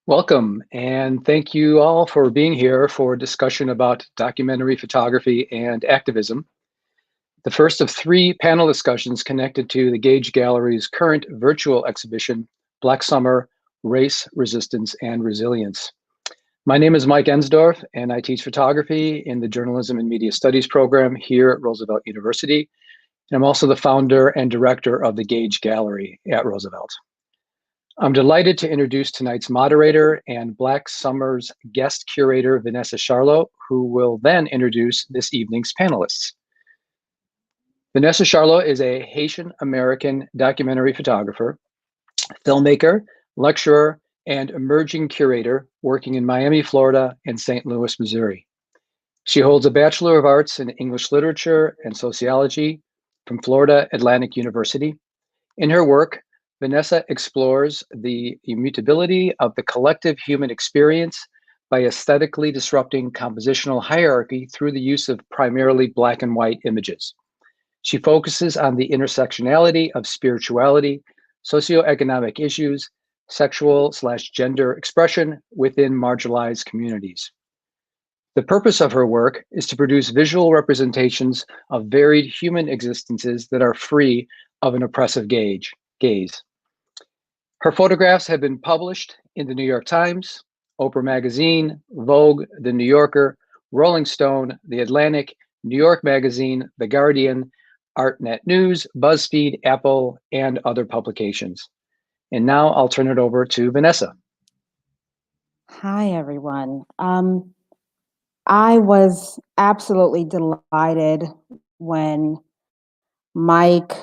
Welcome, and thank you all for being here for a discussion about documentary photography and activism. The first of three panel discussions connected to the Gage Gallery's current virtual exhibition, Black Summer, Race, Resistance, and Resilience. My name is Mike Ensdorf, and I teach photography in the Journalism and Media Studies program here at Roosevelt University. And I'm also the founder and director of the Gage Gallery at Roosevelt. I'm delighted to introduce tonight's moderator and Black Summer's guest curator, Vanessa Charlot, who will then introduce this evening's panelists. Vanessa Charlot is a Haitian-American documentary photographer, filmmaker, lecturer, and emerging curator working in Miami, Florida, and St. Louis, Missouri. She holds a Bachelor of Arts in English Literature and Sociology from Florida Atlantic University. In her work, Vanessa explores the immutability of the collective human experience by aesthetically disrupting compositional hierarchy through the use of primarily black and white images. She focuses on the intersectionality of spirituality, socioeconomic issues, sexual/gender expression within marginalized communities. The purpose of her work is to produce visual representations of varied human existences that are free of an oppressive gaze. Her photographs have been published in the New York Times, Oprah Magazine, Vogue, The New Yorker, Rolling Stone, The Atlantic, New York Magazine, The Guardian, ArtNet News, BuzzFeed, Apple, and other publications. And now I'll turn it over to Vanessa. Hi, everyone. I was absolutely delighted when Mike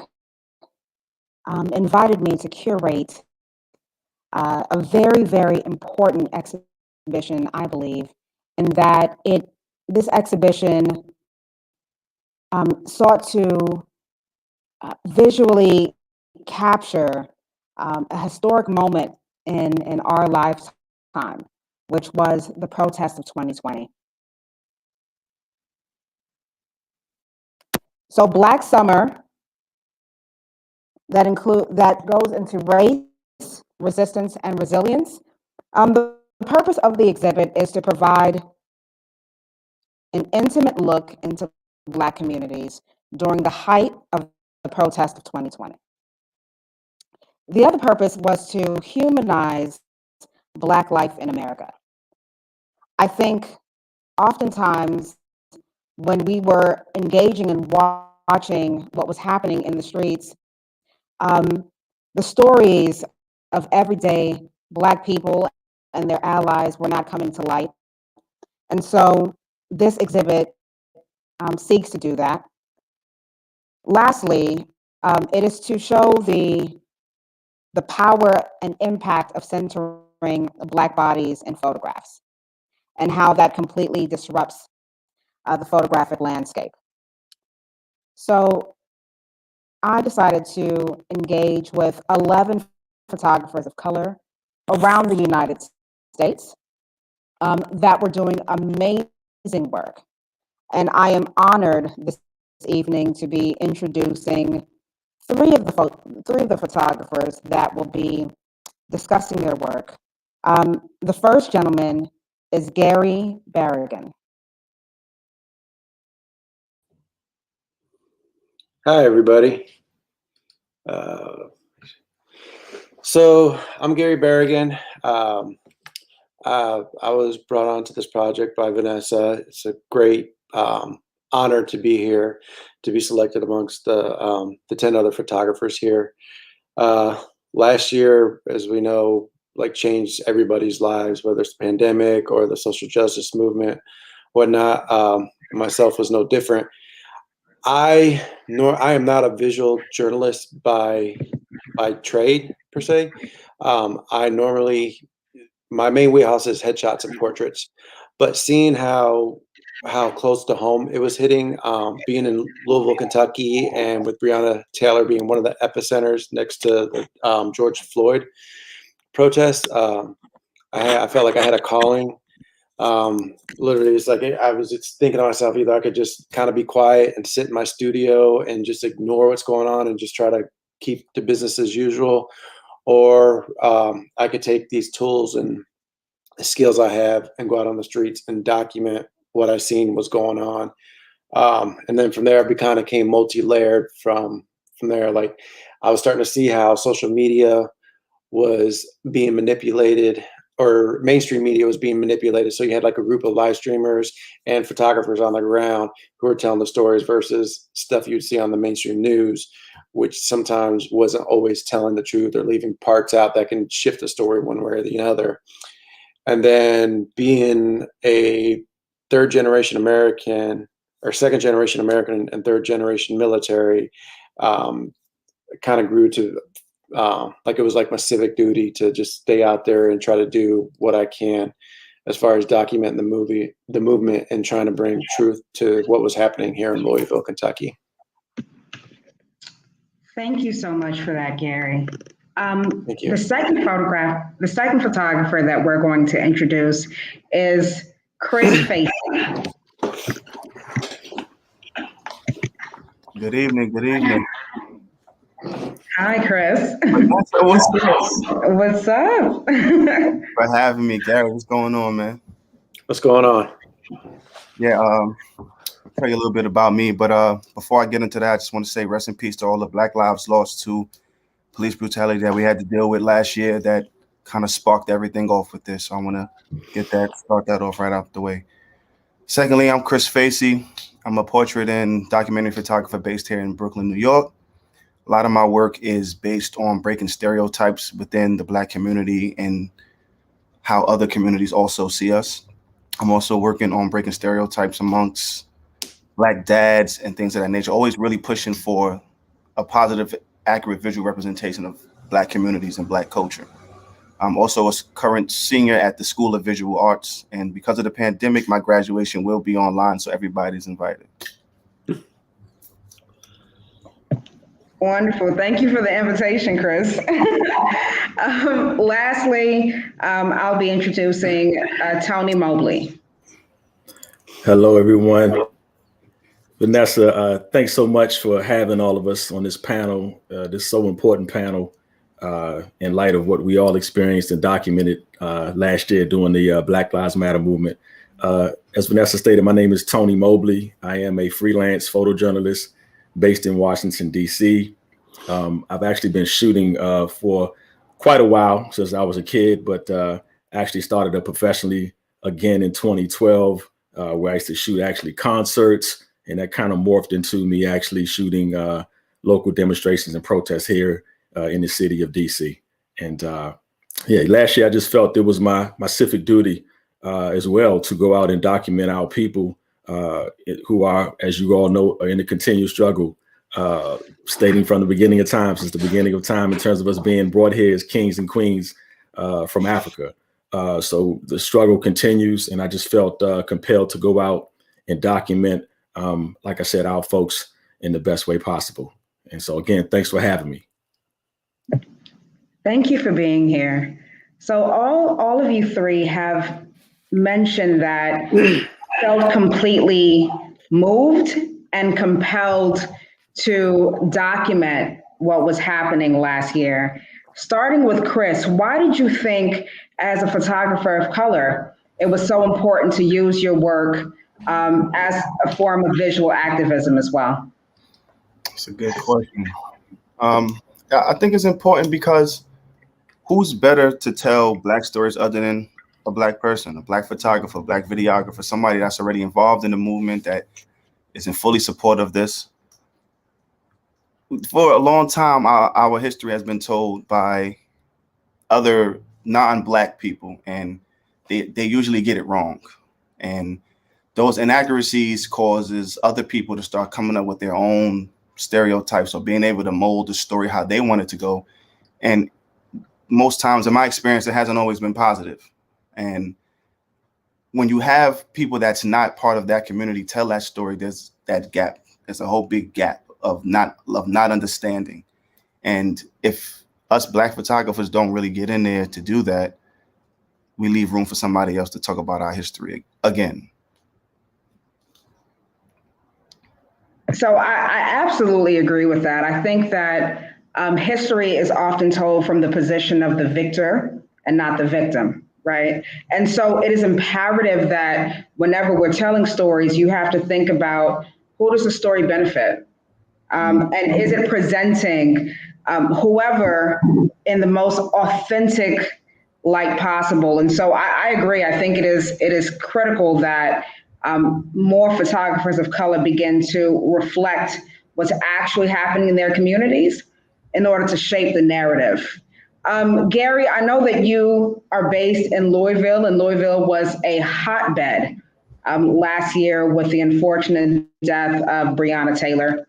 invited me to curate a very, very important exhibition, I believe, in that this exhibition sought to visually capture a historic moment in our lifetime, which was the protest of 2020. So Black Summer, that goes into race, resistance, and resilience. The purpose of the exhibit is to provide an intimate look into Black communities during the height of the protest of 2020. The other purpose was to humanize Black life in America. I think oftentimes when we were engaging and watching what was happening in the streets, the stories of everyday Black people and their allies were not coming to light. And so this exhibit seeks to do that. Lastly, it is to show the power and impact of centering Black bodies in photographs and how that completely disrupts the photographic landscape. So I decided to engage with 11 photographers of color around the United States that were doing amazing work. And I am honored this evening to be introducing three of the photographers that will be discussing their work. The first gentleman is Gary Barragan. Hi, everybody. So I'm Gary Barragan. I was brought onto this project by Vanessa. It's a great honor to be here, to be selected amongst the 10 other photographers here. Last year, as we know, changed everybody's lives, whether it's the pandemic or the social justice movement, whatnot. Myself was no different. I am not a visual journalist by trade per se. My main wheelhouse is headshots and portraits, but seeing how close to home it was hitting, being in Louisville, Kentucky, and with Breonna Taylor being one of the epicenters next to the George Floyd protest, I felt like I had a calling. Literally, it's like I was just thinking to myself, either I could just kind of be quiet and sit in my studio and just ignore what's going on and just try to keep the business as usual, or I could take these tools and skills I have and go out on the streets and document what I seen was going on. And then from there, it kind of came multi-layered from there. Like I was starting to see how social media was being manipulated, or mainstream media was being manipulated. So you had like a group of live streamers and photographers on the ground who were telling the stories versus stuff you'd see on the mainstream news, which sometimes wasn't always telling the truth or leaving parts out that can shift the story one way or the other. And then being a third generation American or second generation American and third generation military, kind of grew to like it was like my civic duty to just stay out there and try to do what I can as far as documenting the movement and trying to bring truth to what was happening here in Louisville, Kentucky. Thank you so much for that, Gary. Thank you. The second photographer that we're going to introduce is Chris Facey. Good evening, good evening. Hi, Chris. What's up? for having me, Gary? What's going on, man? What's going on? Yeah, I'll tell you a little bit about me, but before I get into that, I just want to say rest in peace to all the Black lives lost to police brutality that we had to deal with last year that kind of sparked everything off with this. So I want to start that off right out the way. Secondly, I'm Chris Facey. I'm a portrait and documentary photographer based here in Brooklyn, New York. A lot of my work is based on breaking stereotypes within the Black community and how other communities also see us. I'm also working on breaking stereotypes amongst Black dads and things of that nature, always really pushing for a positive, accurate visual representation of Black communities and Black culture. I'm also a current senior at the School of Visual Arts, and because of the pandemic, my graduation will be online, so everybody's invited. Wonderful. Thank you for the invitation, Chris. Lastly, I'll be introducing Tony Mobley. Hello, everyone. Vanessa, thanks so much for having all of us on this panel, this so important panel, in light of what we all experienced and documented last year during the Black Lives Matter movement. As Vanessa stated, my name is Tony Mobley. I am a freelance photojournalist based in Washington, D.C. I've actually been shooting for quite a while, since I was a kid, but actually started up professionally again in 2012, where I used to shoot actually concerts, and that kind of morphed into me actually shooting local demonstrations and protests here in the city of DC. And yeah, last year I just felt it was my civic duty as well to go out and document our people who are, as you all know, in a continued struggle, stating from the beginning of time, since the beginning of time, in terms of us being brought here as kings and queens from Africa. So the struggle continues, and I just felt compelled to go out and document, like I said, our folks in the best way possible. And so again, thanks for having me. Thank you for being here. So all of you three have mentioned that felt completely moved and compelled to document what was happening last year. Starting with Chris, why did you think, as a photographer of color, it was so important to use your work as a form of visual activism as well? That's a good question. I think it's important because who's better to tell Black stories other than a Black person, a Black photographer, a Black videographer, somebody that's already involved in the movement, that is in fully support of this. For a long time, our history has been told by other non-Black people, and they usually get it wrong. And those inaccuracies causes other people to start coming up with their own stereotypes or being able to mold the story how they want it to go. And most times, in my experience, it hasn't always been positive. And when you have people that's not part of that community tell that story, there's that gap. There's a whole big gap of not understanding. And if us Black photographers don't really get in there to do that, we leave room for somebody else to talk about our history again. So I absolutely agree with that. I think that history is often told from the position of the victor and not the victim. right? And so it is imperative that whenever we're telling stories, you have to think about, who does the story benefit? And is it presenting whoever in the most authentic light possible? And so I agree. I think it is critical that more photographers of color begin to reflect what's actually happening in their communities in order to shape the narrative. Gary, I know that you are based in Louisville, and Louisville was a hotbed last year with the unfortunate death of Breonna Taylor.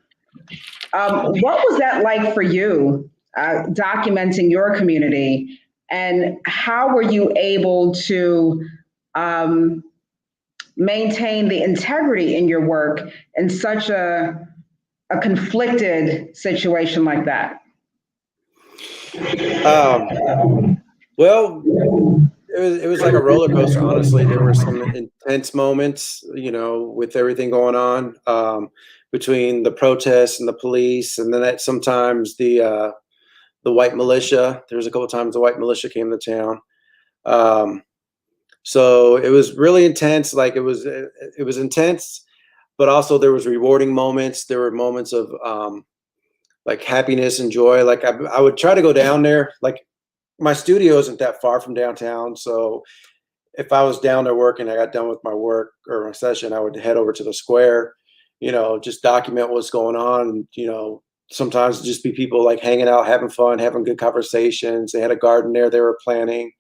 What was that like for you, documenting your community, and how were you able to maintain the integrity in your work in such a conflicted situation like that? Well, it was like a roller coaster, honestly. There were some intense moments, with everything going on, between the protests and the police, and then sometimes the white militia. There was a couple of times the white militia came to town. So it was really intense. Like it was intense, but also there was rewarding moments. There were moments of like happiness and joy. Like I would try to go down there. Like my studio isn't that far from downtown, so if I was down there working, I got done with my work or my session, I would head over to the square, just document what's going on. Sometimes just be people like hanging out, having fun, having good conversations. They had a garden there they were planting.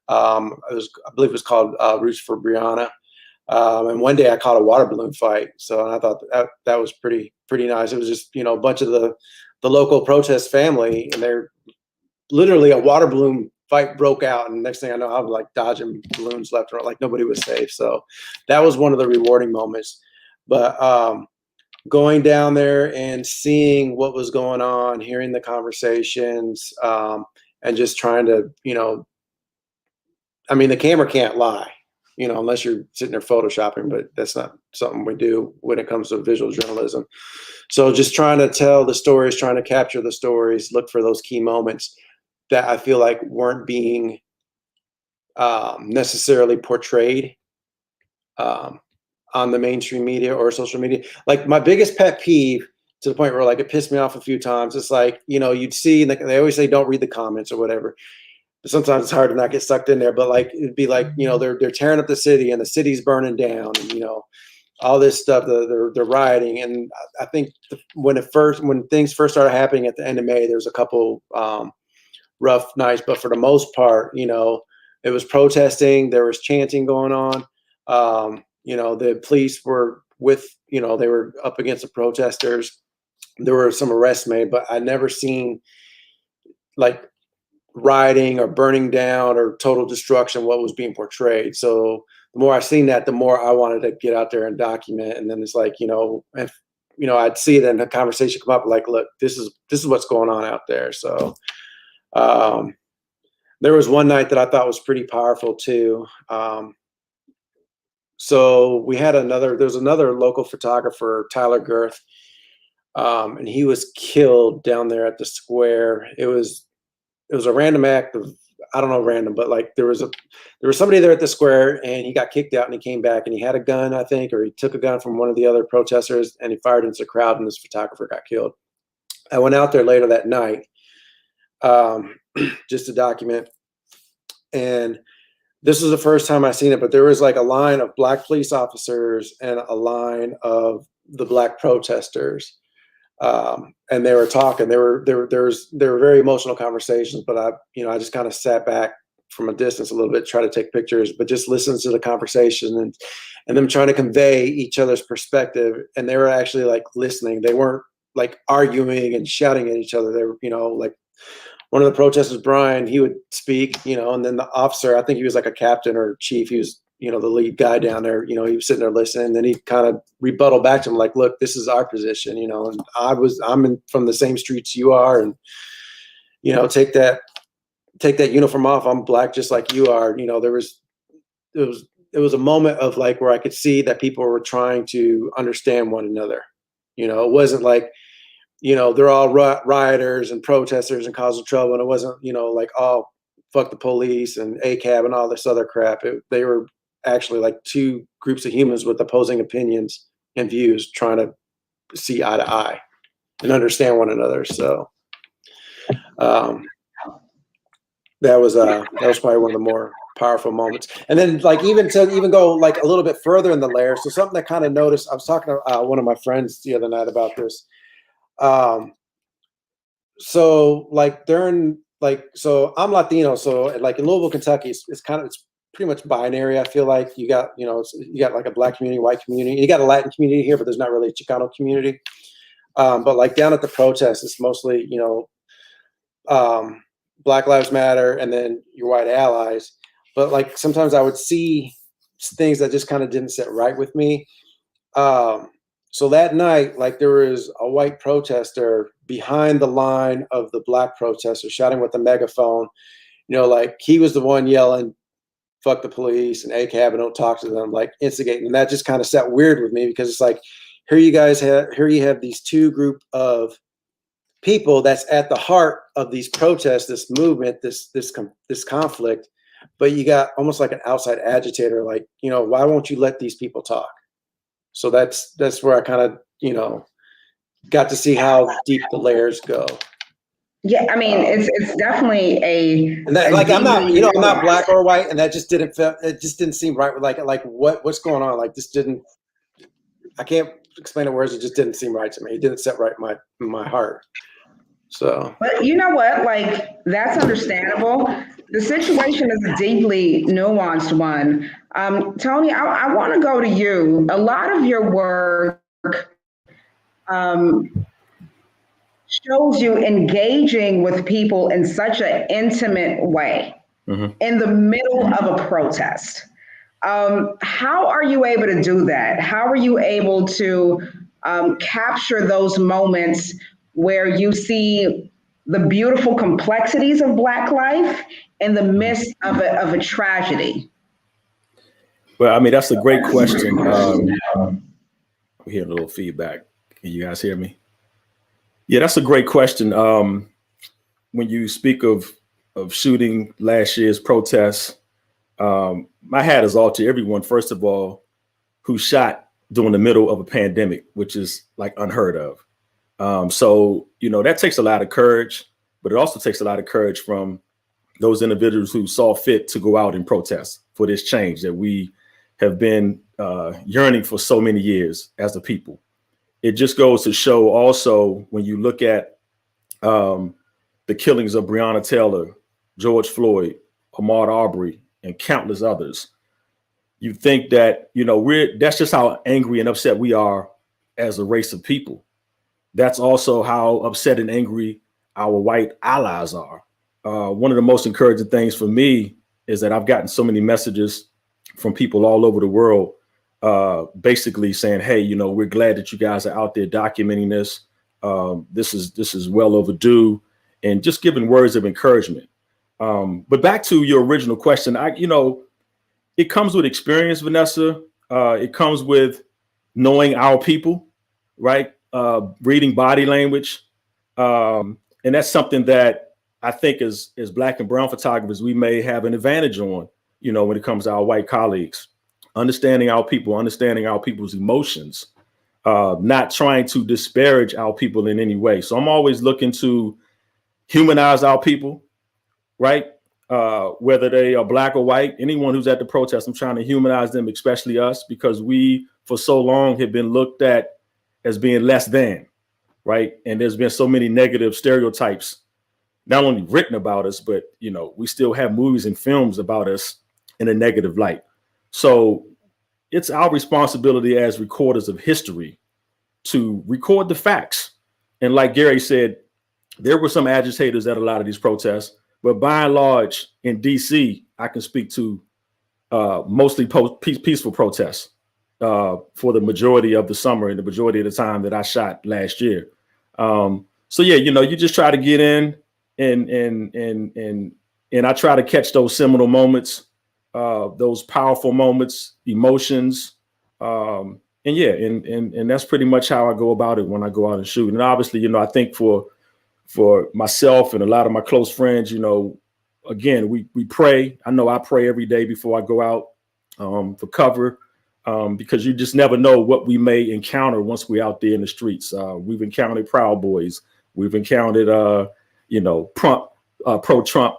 I believe it was called Roots for Brianna. And one day I caught a water balloon fight. So I thought that was pretty nice. It was just, a bunch of the local protest family, and they're literally a water balloon fight broke out. And next thing I know, I was like dodging balloons left and right, like nobody was safe. So that was one of the rewarding moments. But going down there and seeing what was going on, hearing the conversations, and just trying to, the camera can't lie, unless you're sitting there photoshopping, but that's not something we do when it comes to visual journalism. So just trying to tell the stories, trying to capture the stories, look for those key moments that I feel like weren't being necessarily portrayed on the mainstream media or social media. Like my biggest pet peeve, to the point where like it pissed me off a few times, it's like, you'd see, like they always say, don't read the comments or whatever. But sometimes it's hard to not get sucked in there. But like it'd be like, they're tearing up the city and the city's burning down, and all this stuff. They're rioting, and I think when things first started happening at the end of May, there was a couple rough nights, but for the most part, it was protesting. There was chanting going on. The police were they were up against the protesters. There were some arrests made, but I never seen like rioting or burning down or total destruction, what was being portrayed. So the more I seen that, the more I wanted to get out there and document. And then it's like, if, I'd see it in the conversation come up, like, look, this is what's going on out there. So there was one night that I thought was pretty powerful too. So there's another local photographer, Tyler Girth, and he was killed down there at the square. It was a random act of, I don't know, random, but like there was somebody there at the square, and he got kicked out, and he came back, and he had a gun, I think, or he took a gun from one of the other protesters, and he fired into the crowd, and this photographer got killed. I went out there later that night just to document, and this was the first time I seen it, but there was like a line of Black police officers and a line of the Black protesters. And they were talking. There were very emotional conversations, but I just kind of sat back from a distance a little bit, try to take pictures, but just listen to the conversation and them trying to convey each other's perspective. And they were actually like listening. They weren't like arguing and shouting at each other. They were, like one of the protesters, Brian, he would speak, and then the officer, I think he was like a captain or chief. He was, the lead guy down there, he was sitting there listening, and then he kind of rebutted back to him like, look, this is our position, and I'm from the same streets you are, and, take that uniform off. I'm Black just like you are. It was a moment of like where I could see that people were trying to understand one another. It wasn't like, they're all rioters and protesters and causing trouble, and it wasn't, like all fuck the police and ACAB and all this other crap. They were actually like two groups of humans with opposing opinions and views trying to see eye to eye and understand one another. So that was probably one of the more powerful moments. And then like even go like a little bit further in the layer. So something that kind of noticed, I was talking to one of my friends the other night about this. So like during so I'm Latino, so like in Louisville, Kentucky, it's pretty much binary. I feel like you got you got like a black community, white community, you got a Latin community here, but there's not really a Chicano community. But like down at the protests, it's mostly Black Lives Matter and then your white allies. But like sometimes I would see things that just kind of didn't sit right with me. So that night, like there was a white protester behind the line of the black protester shouting with a megaphone, like he was the one yelling, fuck the police and ACAB and don't talk to them, like instigating. And that just kind of sat weird with me because it's like, here you have these two group of people that's at the heart of these protests, this movement, this conflict, but you got almost like an outside agitator, like, why won't you let these people talk? So that's where I kind of, got to see how deep the layers go. Yeah, I mean, it's definitely and that, like I'm not black or white, and that just didn't seem right. Like what's going on? Like this didn't. I can't explain in words. It just didn't seem right to me. It didn't set right in my heart. So. But you know what? Like that's understandable. The situation is a deeply nuanced one. Tony, I want to go to you. A lot of your work shows you engaging with people in such an intimate way in the middle of a protest. How are you able to do that? How are you able to capture those moments where you see the beautiful complexities of Black life in the midst of a tragedy? Well, I mean, that's a great question. We hear a little feedback. Can you guys hear me? Yeah, that's a great question. When you speak of shooting last year's protests, my hat is off to everyone, first of all, who shot during the middle of a pandemic, which is like unheard of. So, that takes a lot of courage, but it also takes a lot of courage from those individuals who saw fit to go out and protest for this change that we have been yearning for so many years as a people. It just goes to show also when you look at the killings of Breonna Taylor, George Floyd, Ahmaud Arbery, and countless others, you think that, that's just how angry and upset we are as a race of people. That's also how upset and angry our white allies are. One of the most encouraging things for me is that I've gotten so many messages from people all over the world, basically saying, hey, we're glad that you guys are out there documenting this. This is well overdue, and just giving words of encouragement. But back to your original question, it comes with experience, Vanessa. It comes with knowing our people, right? Reading body language. And that's something that I think as Black and brown photographers, we may have an advantage on, when it comes to our white colleagues, understanding our people, understanding our people's emotions, not trying to disparage our people in any way. So I'm always looking to humanize our people, right? Whether they are Black or white, anyone who's at the protest, I'm trying to humanize them, especially us, because we for so long have been looked at as being less than, right? And there's been so many negative stereotypes, not only written about us, but, we still have movies and films about us in a negative light. So it's our responsibility as recorders of history to record the facts. And like Gary said, there were some agitators at a lot of these protests, but by and large in DC, I can speak to mostly peaceful protests for the majority of the summer and the majority of the time that I shot last year. So yeah, you just try to get in and I try to catch those seminal moments, those powerful moments, emotions. And that's pretty much how I go about it when I go out and shoot. And obviously, I think for myself and a lot of my close friends, again, we pray. I know I pray every day before I go out for cover, because you just never know what we may encounter once we're out there in the streets. We've encountered Proud Boys. We've encountered, pro-Trump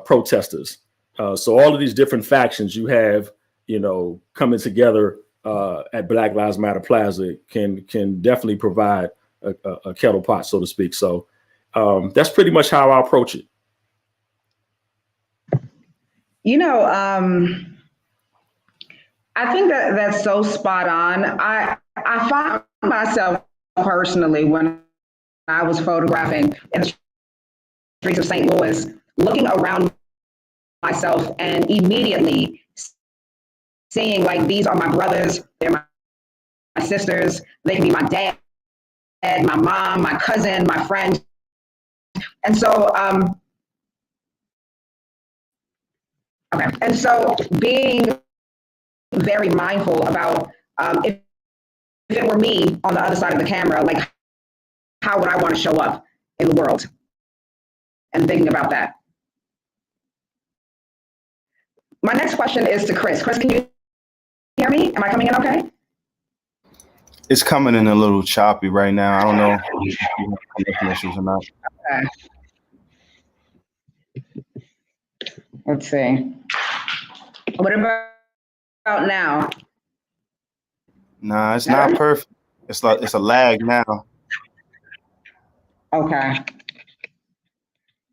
protesters. So all of these different factions you have, coming together at Black Lives Matter Plaza can definitely provide a kettle pot, so to speak. So that's pretty much how I approach it. I think that's so spot on. I found myself personally, when I was photographing in the streets of St. Louis, looking around myself and immediately seeing, like, these are my brothers, they're my sisters, they can be my dad, my mom, my cousin, my friend. And so, being very mindful about if it were me on the other side of the camera, like, how would I want to show up in the world? And thinking about that. My next question is to Chris. Chris, can you hear me? Am I coming in okay? It's coming in a little choppy right now. I don't know if you have connection issues or not. Okay. Let's see. What about now? Nah, it's not perfect. It's a lag now. Okay.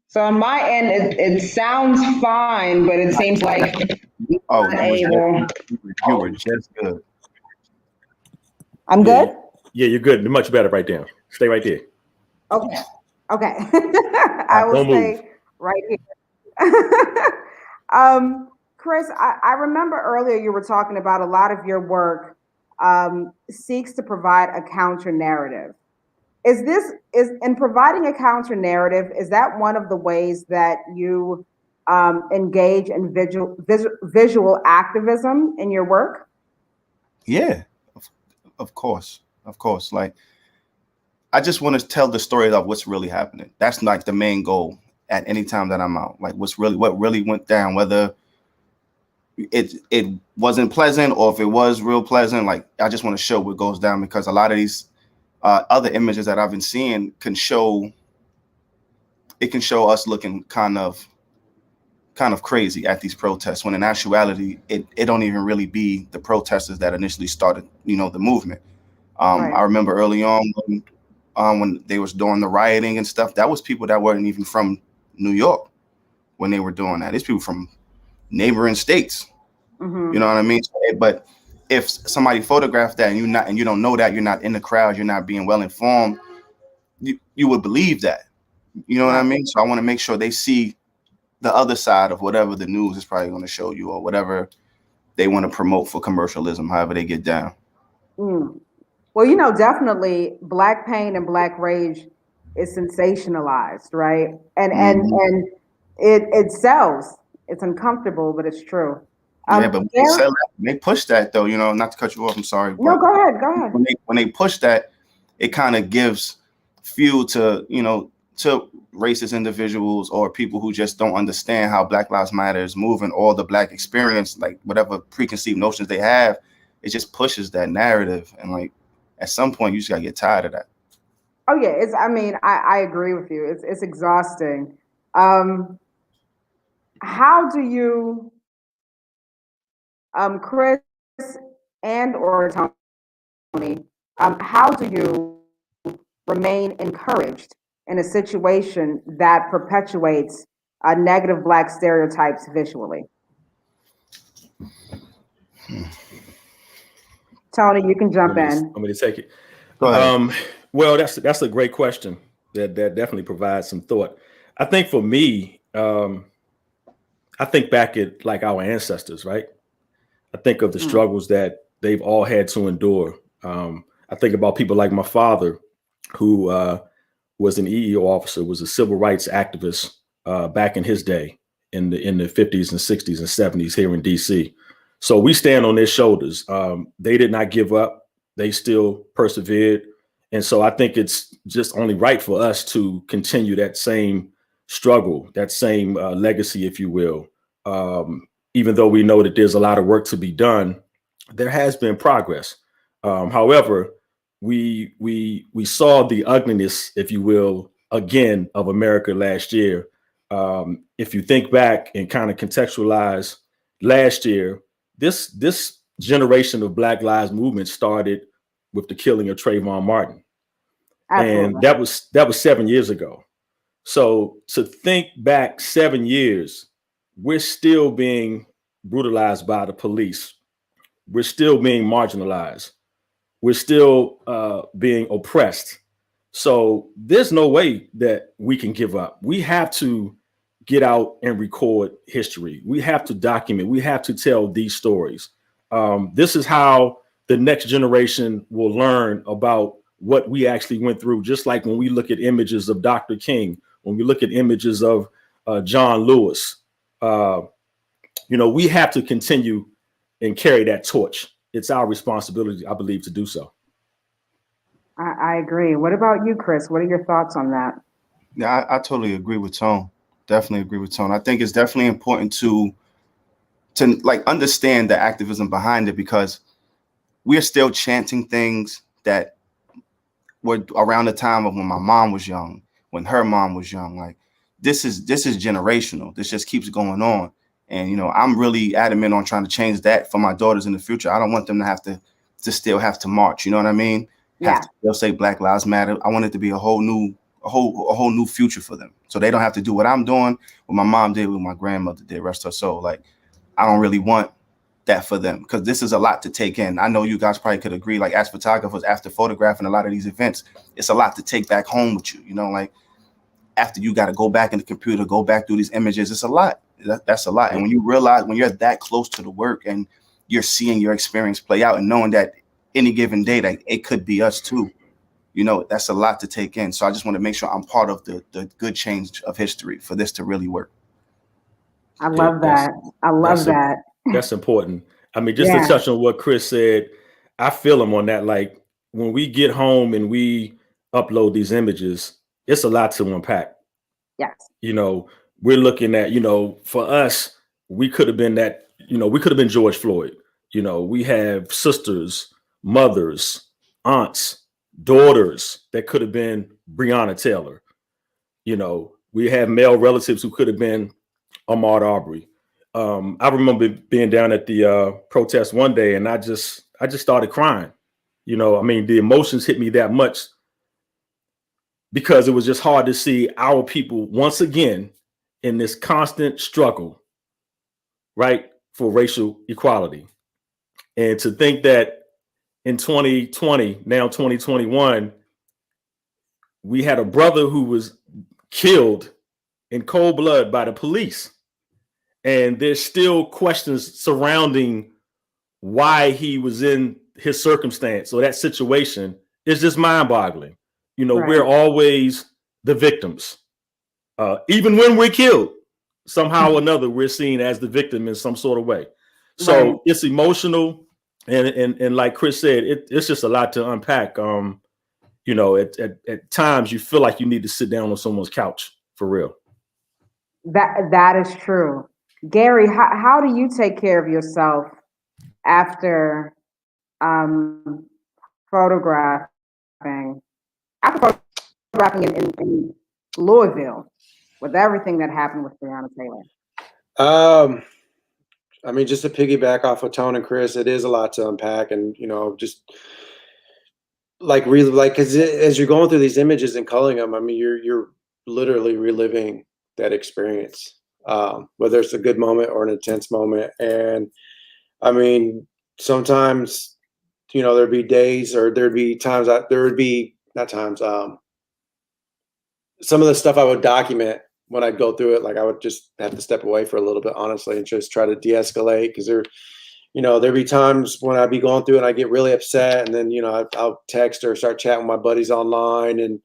So on my end, it sounds fine, but it seems like you were just good. I'm good? Yeah, you're good. You're much better right there. Stay right there. Okay. I will stay right here. Chris, I remember earlier you were talking about a lot of your work seeks to provide a counter narrative. Is in providing a counter narrative, is that one of the ways that you engage in visual activism in your work? Yeah, of course. Like, I just want to tell the story of what's really happening. That's like the main goal at any time that I'm out. Like, what really went down, whether it wasn't pleasant or if it was real pleasant. Like, I just want to show what goes down, because a lot of these other images that I've been seeing can show us looking kind of crazy at these protests, when in actuality it don't even really be the protesters that initially started, the movement. Right. I remember early on when they was doing the rioting and stuff, that was people that weren't even from New York when they were doing that. It's people from neighboring states. Mm-hmm. You know what I mean? But if somebody photographed that and you don't know that, you're not in the crowd, you're not being well informed, you would believe that. You know what I mean? So I want to make sure they see the other side of whatever the news is probably going to show you, or whatever they want to promote for commercialism, however they get down. Mm. Well, definitely Black pain and Black rage is sensationalized, right? And it sells. It's uncomfortable, but it's true. Yeah, but they push that, though, not to cut you off, I'm sorry. No, go ahead. When they push that, it kind of gives fuel to racist individuals or people who just don't understand how Black Lives Matter is moving, or the Black experience, like whatever preconceived notions they have. It just pushes that narrative. And like, at some point, you just gotta get tired of that. Oh yeah, I agree with you. It's exhausting. How do you, Chris and or Tony, how do you remain encouraged in a situation that perpetuates negative Black stereotypes visually? Tony, you can jump in. I'm going to take it. Well, that's a great question that definitely provides some thought. I think for me, I think back at like our ancestors, right? I think of the struggles that they've all had to endure. I think about people like my father, who was an EEO officer, was a civil rights activist back in his day in the 50s and 60s and 70s here in DC. So we stand on their shoulders. They did not give up. They still persevered. And so I think it's just only right for us to continue that same struggle, that same legacy, if you will. Even though we know that there's a lot of work to be done, there has been progress. However, we saw the ugliness, if you will, again of America last year. If you think back and kind of contextualize last year, this generation of Black Lives Movement started with the killing of Trayvon Martin. Absolutely. And that was 7 years ago. So to think back 7 years, we're still being brutalized by the police. We're still being marginalized. We're still being oppressed. So there's no way that we can give up. We have to get out and record history. We have to document. We have to tell these stories. This is how the next generation will learn about what we actually went through. Just like when we look at images of Dr. King, when we look at images of John Lewis, we have to continue and carry that torch. It's our responsibility, I believe, to do so. I agree. What about you, Chris? What are your thoughts on that? Yeah, I totally agree with Tone. Definitely agree with Tone. I think it's definitely important to like understand the activism behind it, because we're still chanting things that were around the time of when my mom was young, when her mom was young. Like this is generational. This just keeps going on. And, I'm really adamant on trying to change that for my daughters in the future. I don't want them to have to still have to march. You know what I mean? Yeah. They'll say Black Lives Matter. I want it to be a whole new future for them. So they don't have to do what I'm doing, what my mom did, what my grandmother did, rest her soul. Like, I don't really want that for them, because this is a lot to take in. I know you guys probably could agree, like as photographers, after photographing a lot of these events, it's a lot to take back home with you. Like after you got to go back in the computer, go back through these images, it's a lot. That's a lot. And when you realize, when you're that close to the work and you're seeing your experience play out and knowing that any given day, that it could be us too, that's a lot to take in. So I just want to make sure I'm part of the good change of history for this to really work. I love that. I love that. That's important. I mean, just to touch on what Chris said, I feel him on that. Like when we get home and we upload these images, it's a lot to unpack. Yes. We're looking at, for us, we could have been that, we could have been George Floyd. We have sisters, mothers, aunts, daughters that could have been Breonna Taylor. We have male relatives who could have been Ahmaud Arbery. I remember being down at the protest one day, and I just started crying. The emotions hit me that much, because it was just hard to see our people once again in this constant struggle, right, for racial equality. And to think that in 2020, now 2021, we had a brother who was killed in cold blood by the police. And there's still questions surrounding why he was in his circumstance or that situation. It's just mind-boggling. Right. We're always the victims. Even when we're killed, somehow or another, we're seen as the victim in some sort of way. So right. It's emotional. And like Chris said, it's just a lot to unpack. At times you feel like you need to sit down on someone's couch for real. That is true. Gary, how do you take care of yourself after photographing in Louisville with everything that happened with Breonna Taylor? Just to piggyback off of Tone and Chris, it is a lot to unpack, and just like really, because as you're going through these images and culling them, you're literally reliving that experience, whether it's a good moment or an intense moment. And sometimes, there'd be days, or there'd be times some of the stuff I would document when I'd go through it, like I would just have to step away for a little bit, honestly, and just try to de-escalate, because there'd be times when I'd be going through it and I get really upset, and then, I'll text or start chatting with my buddies online, and,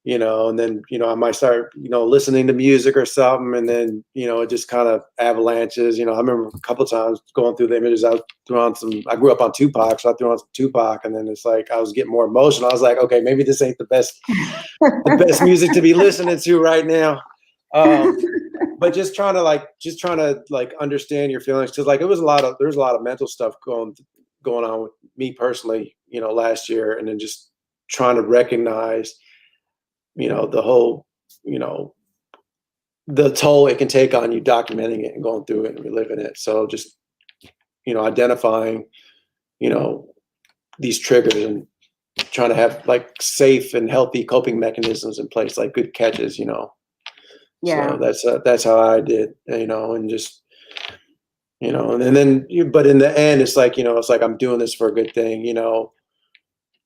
and then, I might start, listening to music or something, and then, it just kind of avalanches. I remember a couple of times going through the images, I grew up on Tupac, so I threw on some Tupac, and then it's like I was getting more emotional. I was like, okay, maybe this ain't the best music to be listening to right now. But just trying to understand your feelings, because like there's a lot of mental stuff going on with me personally, last year, and then just trying to recognize, the whole, the toll it can take on you documenting it and going through it and reliving it. So just, identifying, these triggers and trying to have like safe and healthy coping mechanisms in place, like good catches, Yeah. So that's how I did, and just, and then but in the end, it's like, it's like I'm doing this for a good thing,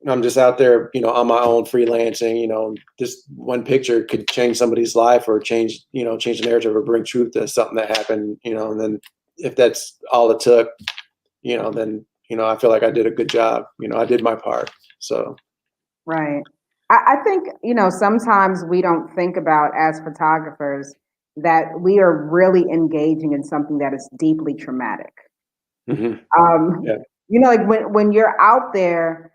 I'm just out there, on my own freelancing, this one picture could change somebody's life or change the narrative or bring truth to something that happened, and then if that's all it took, then, I feel like I did a good job, I did my part. So. Right. I think, sometimes we don't think about as photographers that we are really engaging in something that is deeply traumatic. Mm-hmm. Yeah. Like when you're out there,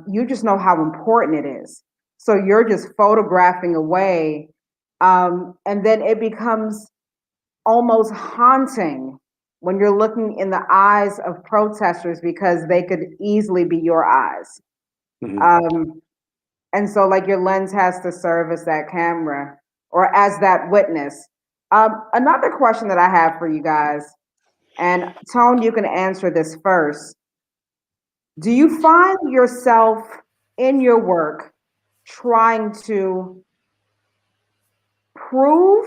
you just know how important it is. So you're just photographing away. And then it becomes almost haunting when you're looking in the eyes of protesters, because they could easily be your eyes. Mm-hmm. And so like your lens has to serve as that camera or as that witness. Another question that I have for you guys, and Tone, you can answer this first. Do you find yourself in your work trying to prove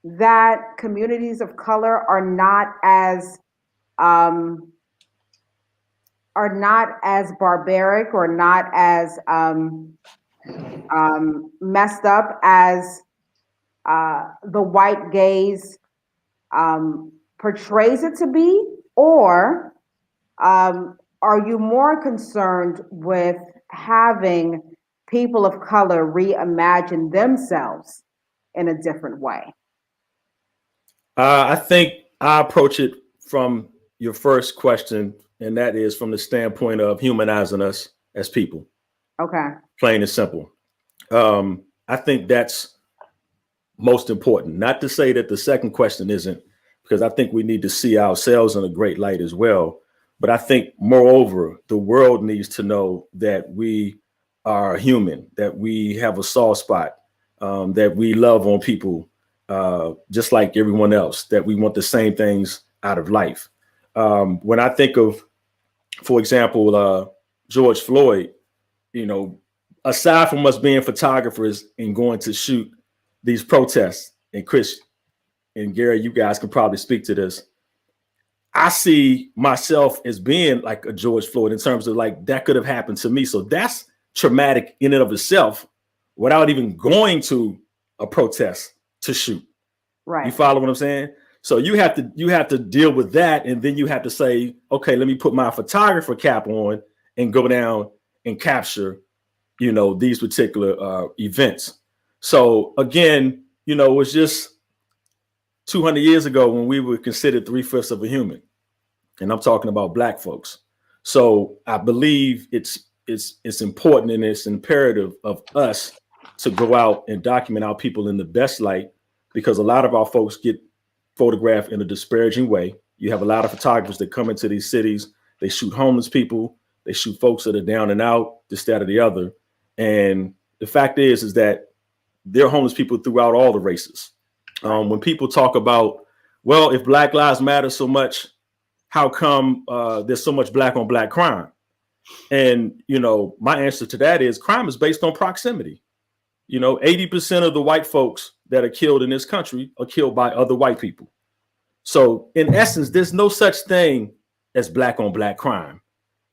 that communities of color are not as barbaric or not as messed up as the white gaze portrays it to be? Or are you more concerned with having people of color reimagine themselves in a different way? I think I approach it from your first question, and that is from the standpoint of humanizing us as people. Okay. Plain and simple. I think that's most important. Not to say that the second question isn't, because I think we need to see ourselves in a great light as well. But I think, moreover, the world needs to know that we are human, that we have a soft spot, that we love on people just like everyone else, that we want the same things out of life. When I think of, for example, George Floyd, aside from us being photographers and going to shoot these protests, and Chris and Gary, you guys can probably speak to this, I see myself as being like a George Floyd in terms of like that could have happened to me. So that's traumatic in and of itself without even going to a protest to shoot. Right. You follow what I'm saying? So you have to deal with that, and then you have to say, okay, let me put my photographer cap on and go down and capture, these particular events. So again, it was just 200 years ago when we were considered 3/5 of a human, and I'm talking about Black folks. So I believe it's important and it's imperative of us to go out and document our people in the best light, because a lot of our folks get photographed in a disparaging way. You have a lot of photographers that come into these cities, they shoot homeless people, they shoot folks that are down and out, this, that, or the other. And the fact is that there are homeless people throughout all the races. When people talk about, well, if Black Lives Matter so much, how come there's so much Black on Black crime? And, my answer to that is crime is based on proximity. 80% of the white folks that are killed in this country are killed by other white people. So in essence, there's no such thing as Black on Black crime.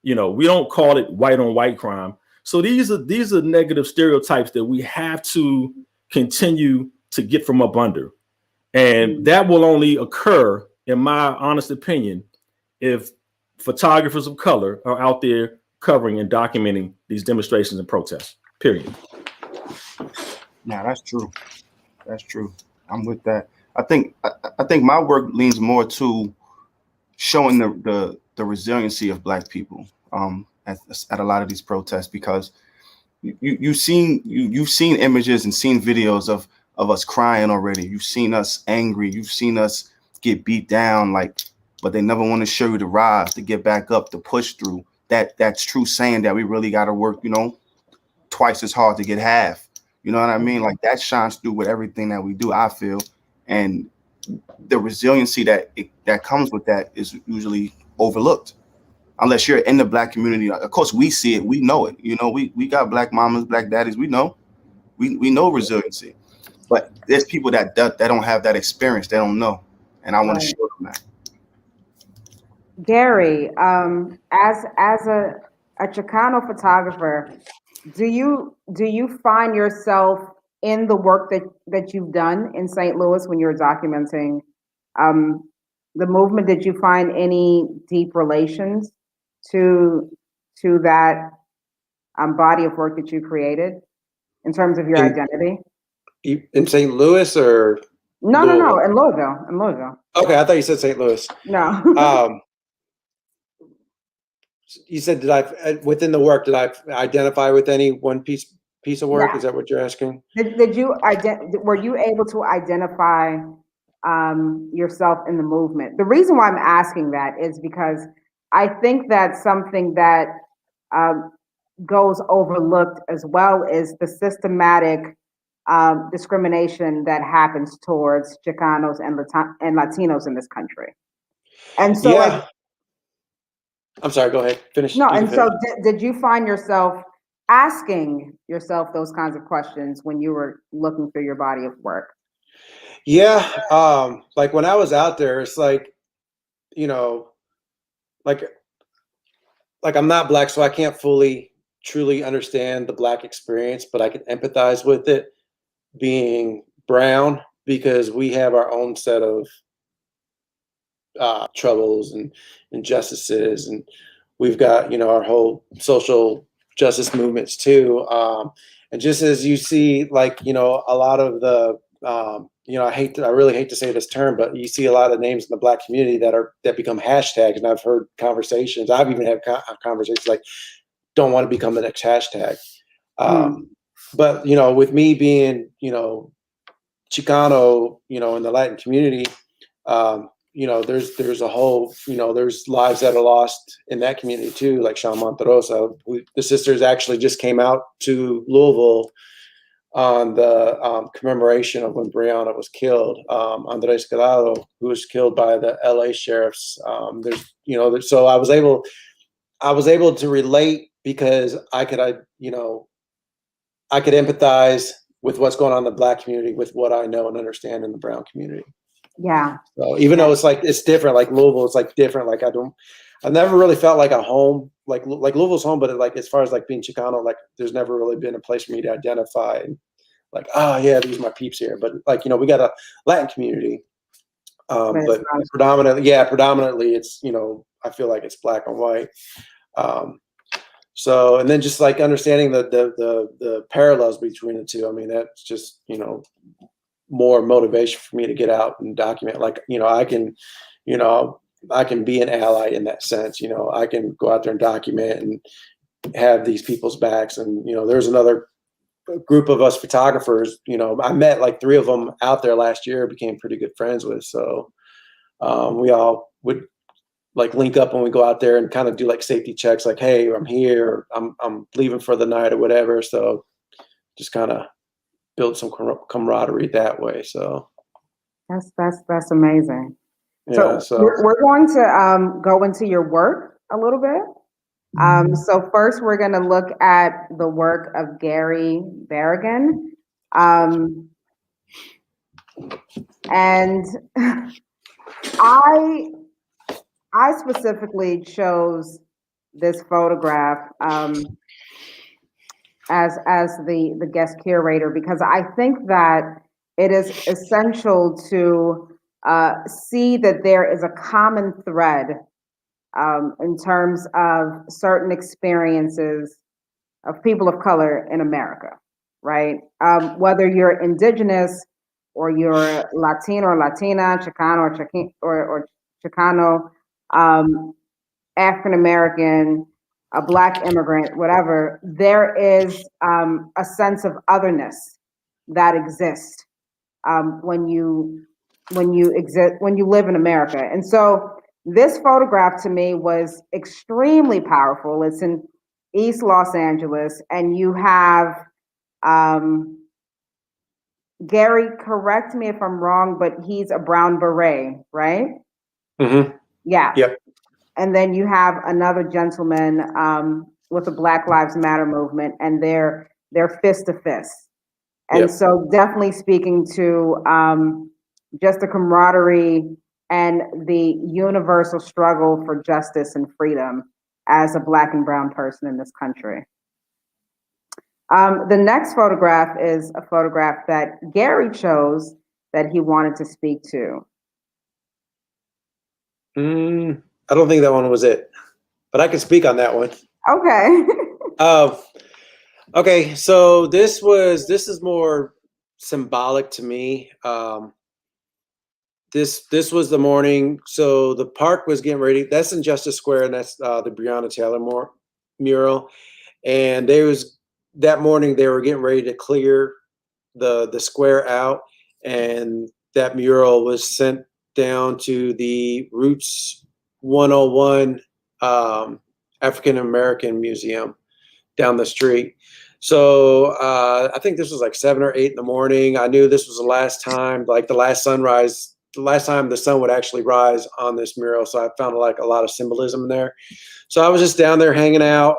We don't call it white on white crime. So these are negative stereotypes that we have to continue to get from up under. And that will only occur, in my honest opinion, if photographers of color are out there covering and documenting these demonstrations and protests, period. Yeah, that's true. That's true. I'm with that. I think my work leans more to showing the resiliency of Black people at a lot of these protests, because you've seen images and seen videos of of us crying already. You've seen us angry. You've seen us get beat down, like, but they never want to show you the rise, to get back up, to push through. That's true saying that we really got to work, you know, twice as hard to get half. You know what I mean? Like, that shines through with everything that we do, I feel. And the resiliency that comes with that is usually overlooked. Unless you're in the Black community. Of course, we see it, we know it. You know, we got Black mamas, Black daddies, we know resiliency. But there's people that don't have that experience, they don't know. And I want to show them that. Gary, as a Chicano photographer, do you find yourself in the work that you've done in St. Louis when you were documenting the movement? Did you find any deep relations to that body of work that you created in terms of your identity? In St. Louis or? No, in Louisville. Okay, I thought you said St. Louis. No. You said, within the work, did I identify with any one piece of work? Yeah. Is that what you're asking? Were you able to identify yourself in the movement? The reason why I'm asking that is because I think that something that goes overlooked as well is the systematic discrimination that happens towards Chicanos and Latinos in this country. And so, yeah. I'm sorry, go ahead, finish. No, and so did you find yourself asking yourself those kinds of questions when you were looking through your body of work? Yeah, like when I was out there, it's like, you know, like I'm not Black, so I can't truly understand the Black experience, but I can empathize with it being brown, because we have our own set of troubles and injustices, and we've got, you know, our whole social justice movements too. And just as you see, like, you know, a lot of the, you know, I really hate to say this term, but you see a lot of names in the Black community that become hashtags, and I've heard conversations. I've even had conversations like, don't want to become the next hashtag. But, you know, with me being, you know, Chicano, you know, in the Latin community, you know, there's a whole, you know, there's lives that are lost in that community too, like Sean Monterosa. The sisters actually just came out to Louisville on the commemoration of when Brianna was killed. Andres Gallardo, who was killed by the LA sheriffs. So I was able to relate, because I could empathize with what's going on in the Black community with what I know and understand in the brown community. Yeah. So even though it's different, like Louisville, it's like different. Like I never really felt like a home, like Louisville's home, but like as far as like being Chicano, like there's never really been a place for me to identify and like, oh yeah, these are my peeps here. But like, you know, we got a Latin community, but predominantly it's, you know, I feel like it's Black and white. So, and then just like understanding the parallels between the two. I mean, that's just, you know, more motivation for me to get out and document. Like, you know, I can be an ally in that sense. You know, I can go out there and document and have these people's backs. And, you know, there's another group of us photographers, you know, I met like 3 of them out there last year, became pretty good friends with. So we all would like link up when we go out there and kind of do like safety checks, like, hey, I'm here, I'm leaving for the night or whatever. So just kind of build some camaraderie that way. So that's amazing. Yeah, so we're going to go into your work a little bit. So first we're going to look at the work of Gary Barragan. And I specifically chose this photograph as the guest curator, because I think that it is essential to see that there is a common thread in terms of certain experiences of people of color in America, right? Whether you're indigenous or you're Latino or Latina, Chicano or Chicano, African American, a Black immigrant, whatever, there is a sense of otherness that exists when you live in America. And so this photograph to me was extremely powerful. It's in East Los Angeles, and you have Gary, correct me if I'm wrong, but he's a brown beret, right? Mm-hmm. Yeah. Yep. And then you have another gentleman with the Black Lives Matter movement, and they're fist to fist. And Yep. so definitely speaking to just the camaraderie and the universal struggle for justice and freedom as a Black and brown person in this country. The next photograph is a photograph that Gary chose that he wanted to speak to. I don't think that one was it, but I can speak on that one. Okay. Okay, so this is more symbolic to me. This was the morning, so the park was getting ready. That's in Justice Square, and that's the Breonna Taylor mural. And that morning they were getting ready to clear the square out, and that mural was sent down to the Roots 101 African American Museum down the street. So I think this was like 7 or 8 in the morning. I knew this was the last time, like the last sunrise, the last time the sun would actually rise on this mural. So I found like a lot of symbolism in there. So I was just down there hanging out.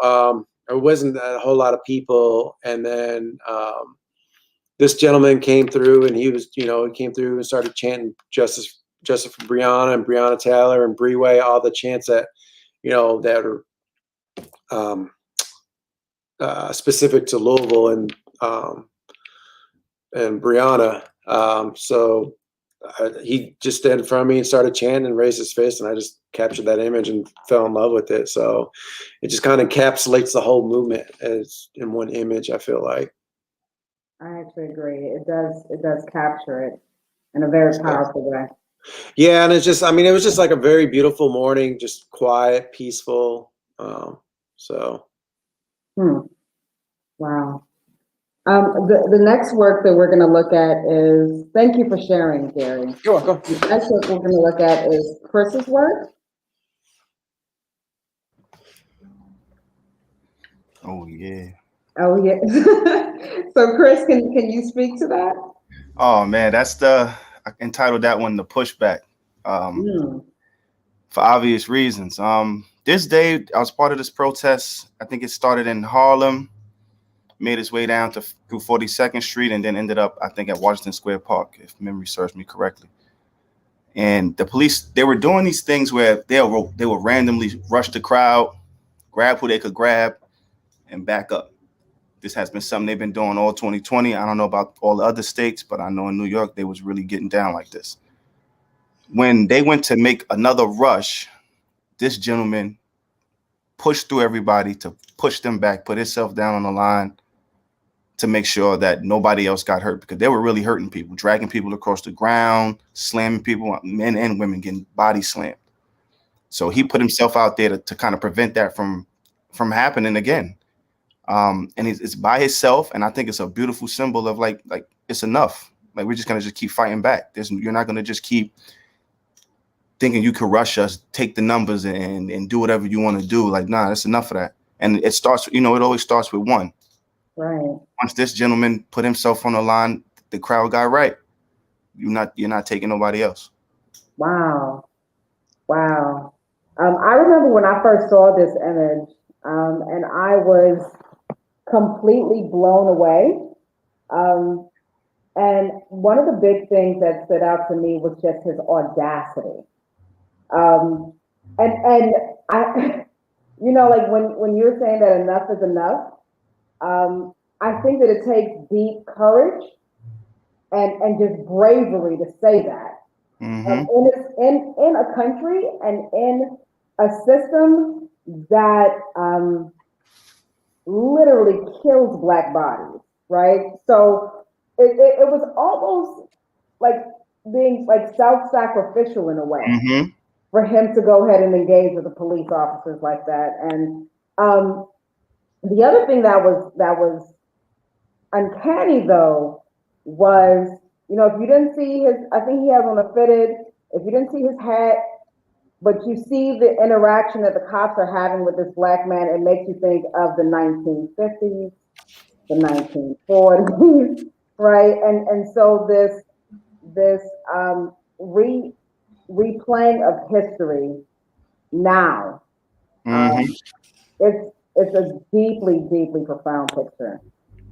There wasn't a whole lot of people. And then this gentleman came through, and he came through and started chanting justice for Breonna and Breonna Taylor and Breeway, all the chants that, that are specific to Louisville and Breonna. So he just stood in front of me and started chanting and raised his fist, and I just captured that image and fell in love with it. So it just kind of encapsulates the whole movement as in one image, I feel like. I actually agree. It does capture it in a very powerful way. Yeah, and it was just like a very beautiful morning, just quiet, peaceful. Wow. The next work that we're going to look at is, thank you for sharing, Gary. You're welcome. The next work we're going to look at is Chris's work. Oh yeah. Oh yeah. So Chris, can you speak to that? Oh man, I entitled that one "The Pushback," for obvious reasons. This day I was part of this protest. I think it started in Harlem, made its way down through 42nd Street, and then ended up, I think, at Washington Square Park, if memory serves me correctly. And the police, they were doing these things where they would randomly rush the crowd, grab who they could grab, and back up. This has been something they've been doing all 2020. I don't know about all the other states, but I know in New York, they was really getting down like this. When they went to make another rush, this gentleman pushed through everybody to push them back, put himself down on the line to make sure that nobody else got hurt, because they were really hurting people, dragging people across the ground, slamming people, men and women getting body slammed. So he put himself out there to kind of prevent that from happening again. And it's by himself, and I think it's a beautiful symbol of like it's enough. Like, we're just gonna keep fighting back. You're not gonna just keep thinking you could rush us, take the numbers and do whatever you want to do. Like, nah, that's enough of that. And it starts, it always starts with one. Right. Once this gentleman put himself on the line, the crowd got right. You're not taking nobody else. Wow. I remember when I first saw this image, and I was completely blown away. And one of the big things that stood out to me was just his audacity. And I, like when you're saying that enough is enough, I think that it takes deep courage and just bravery to say that. Mm-hmm. In a country and in a system that literally kills Black bodies, right? So it was almost like being like self-sacrificial in a way. Mm-hmm. For him to go ahead and engage with the police officers like that. And the other thing that was uncanny, though, was You know, if you didn't see his, I think he has on a fitted, if you didn't see his hat, but you see the interaction that the cops are having with this black man, it makes you think of the 1950s, the 1940s, right? And so this replaying of history now, it's a deeply, deeply profound picture.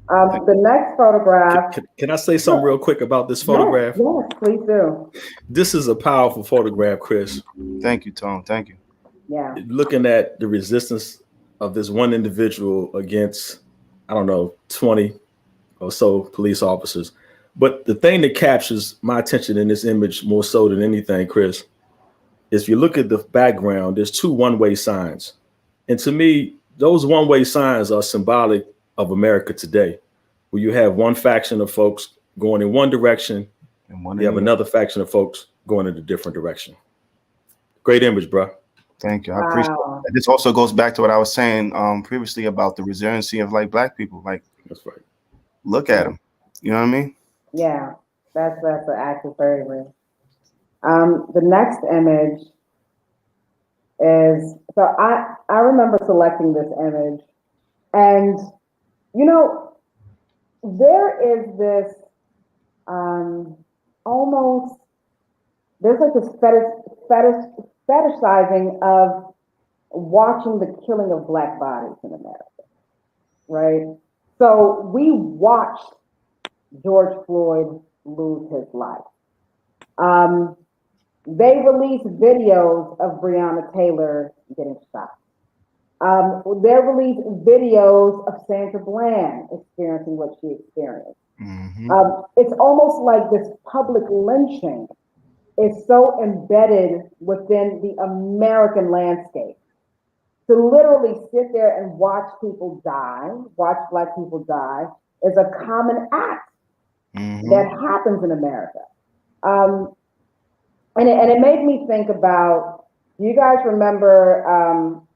The next photograph. Can I say something real quick about this photograph? Yes, please do. This is a powerful photograph, Chris. Thank you, Tom. Thank you. Yeah. Looking at the resistance of this one individual against, I don't know, 20 or so police officers. But the thing that captures my attention in this image more so than anything, Chris, is if you look at the background, there's two one-way signs. And to me, those one-way signs are symbolic of America today, where you have one faction of folks going in one direction, and you have another faction of folks going in a different direction. Great image, bro. Thank you. I appreciate it. This also goes back to what I was saying previously about the resiliency of like black people. Like, that's right. Look at them. You know what I mean? Yeah, that's an active very real. The next image is, so I remember selecting this image, and you know, there is this almost, there's like this fetishizing of watching the killing of black bodies in America, right? So we watched George Floyd lose his life. They released videos of Breonna Taylor getting shot. They released videos of Sandra Bland experiencing what she experienced. It's almost like this public lynching is so embedded within the American landscape. To literally sit there and watch people die, watch black people die, is a common act that happens in America. And it made me think about, do you guys remember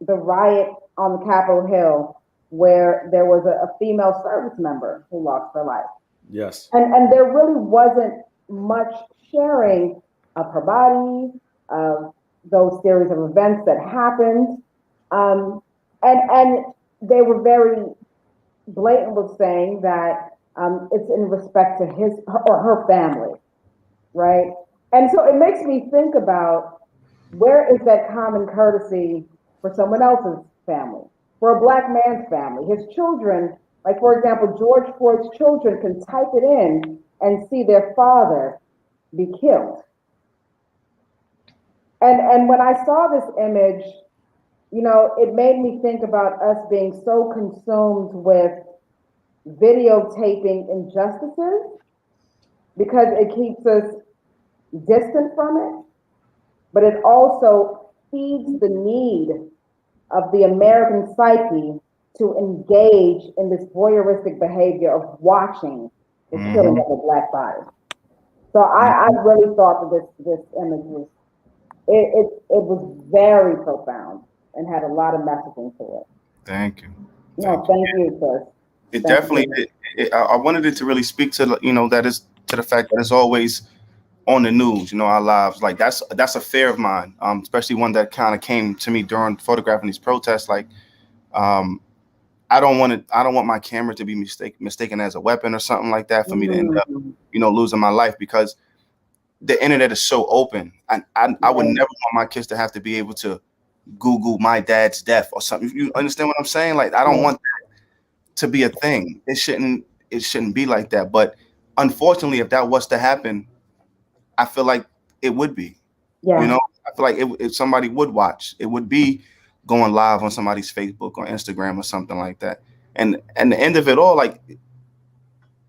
the riot on the Capitol Hill where there was a female service member who lost her life? Yes. And there really wasn't much sharing of her body, of those series of events that happened. And they were very blatant with saying that it's in respect to her family, right? And so it makes me think about, where is that common courtesy for someone else's family, for a black man's family, his children? Like, for example, George Floyd's children can type it in and see their father be killed. And when I saw this image, you know, it made me think about us being so consumed with videotaping injustices because it keeps us distant from it, but it also feeds the need of the American psyche to engage in this voyeuristic behavior of watching the killing of a black body. So I really thought that this image was, it was very profound and had a lot of messaging to it. Thank you. No, thank you, Chris. It definitely, I wanted it to really speak to, you know, that is to the fact that it's always on the news, you know, our lives. Like that's a fear of mine, especially one that kind of came to me during photographing these protests. Like, I don't want my camera to be mistaken as a weapon or something like that for me to end up, you know, losing my life, because the internet is so open. I would never want my kids to have to be able to Google my dad's death or something. You understand what I'm saying? Like, I don't want that to be a thing. It shouldn't be like that. But unfortunately, if that was to happen, I feel like it would be. Yeah. You know, I feel like if somebody would watch, it would be going live on somebody's Facebook or Instagram or something like that. And the end of it all, like,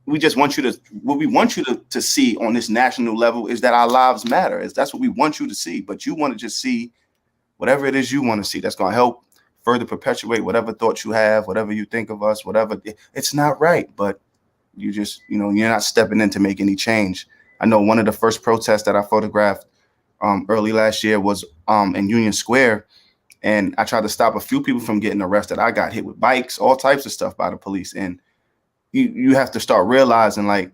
we just want you to, what we want you to see on this national level is that our lives matter. That's what we want you to see. But you want to just see whatever it is you want to see that's going to help further perpetuate whatever thoughts you have, whatever you think of us, whatever. It's not right, but you just, you know, you're not stepping in to make any change. I know one of the first protests that I photographed early last year was in Union Square, and I tried to stop a few people from getting arrested. I got hit with bikes, all types of stuff by the police. And you have to start realizing, like,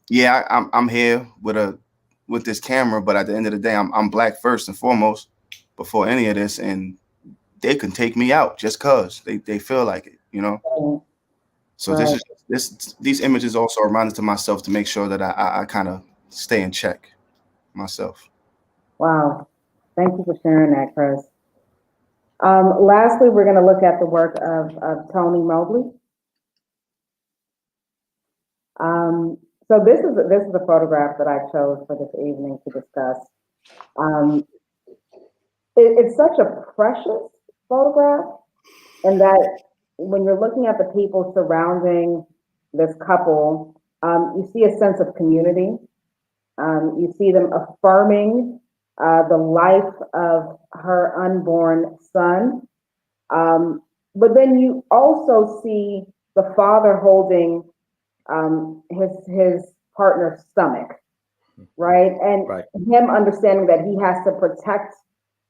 yeah, I'm here with this camera, but at the end of the day, I'm black first and foremost before any of this, and they can take me out just cause they feel like it, you know. So Right. these images also reminded to myself to make sure that I kind of stay in check myself. Wow. Thank you for sharing that, Chris. Lastly, we're going to look at the work of Tony Mobley. So this is a photograph that I chose for this evening to discuss. It's such a precious photograph, and that when you're looking at the people surrounding this couple, you see a sense of community. You see them affirming the life of her unborn son. But then you also see the father holding his partner's stomach, right? And him understanding that he has to protect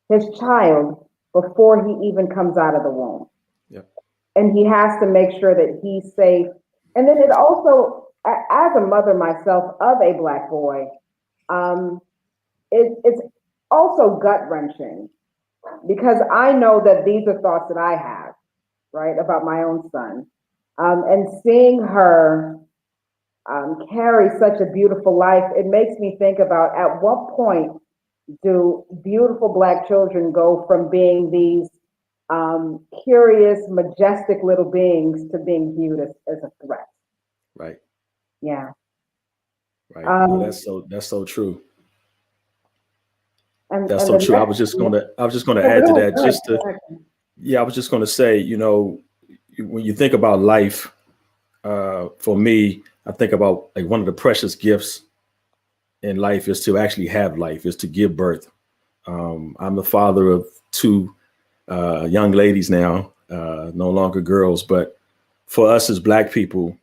his child before he even comes out of the womb. Yep. And he has to make sure that he's safe. And then it also, as a mother myself of a Black boy, it's also gut-wrenching, because I know that these are thoughts that I have, right, about my own son. And seeing her carry such a beautiful life, it makes me think about, at what point do beautiful Black children go from being these curious, majestic little beings to being viewed as a threat? Right. Yeah. Right. No, that's so true. That's so true. I was just going to add to that. I was just going to say, you know, when you think about life, for me, I think about, like, one of the precious gifts in life is to actually have life, is to give birth. I'm the father of two young ladies now, no longer girls, but for us as Black people,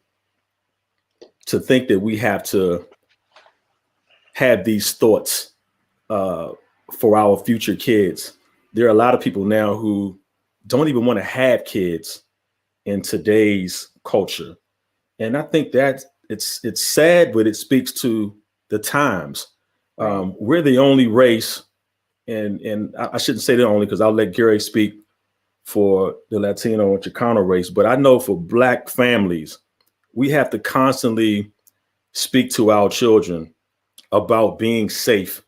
to think that we have to have these thoughts for our future kids. There are a lot of people now who don't even want to have kids in today's culture. And I think that it's sad, but it speaks to the times. We're the only race, and I shouldn't say the only, because I'll let Gary speak for the Latino and Chicano race, but I know for Black families, we have to constantly speak to our children about being safe